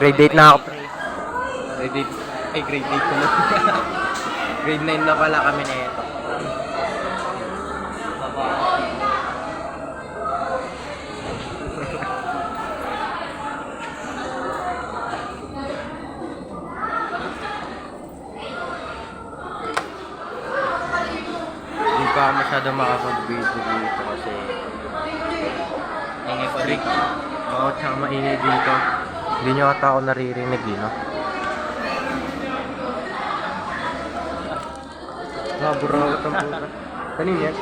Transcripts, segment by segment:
Grade 8 na ako. Grade 8. Ay, grade 8 ko na. Grade 9 na pala kami na ito. Hindi pa ako masyado makapag-video dito kasi ingay ko rin. Oo, tsaka maingay dito. Hindi nyo ata ako naririnig, no? Burawat ang puta. Kanina yan?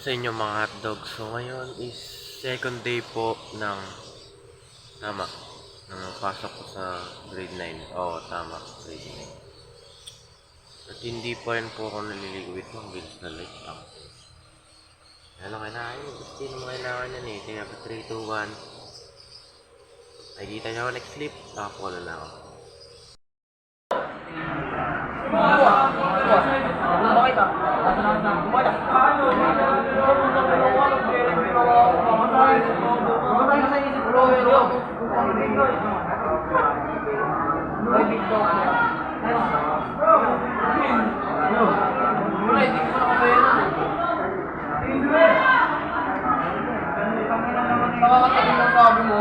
Sa inyo mga hotdog. So ngayon is second day po ng tama. Nang pasok ko sa grade 9. Oo, tama. Grade 9. At hindi pa rin po ako naliligo. Wait lang, bilis na light up. Kaya lang kailangan yun. Gusto mo kailangan yan eh. Kaya 3, 2, 1. Nakikita niyo ako next clip. Nakakuha na ako. Nakakatagal ng sabi mo.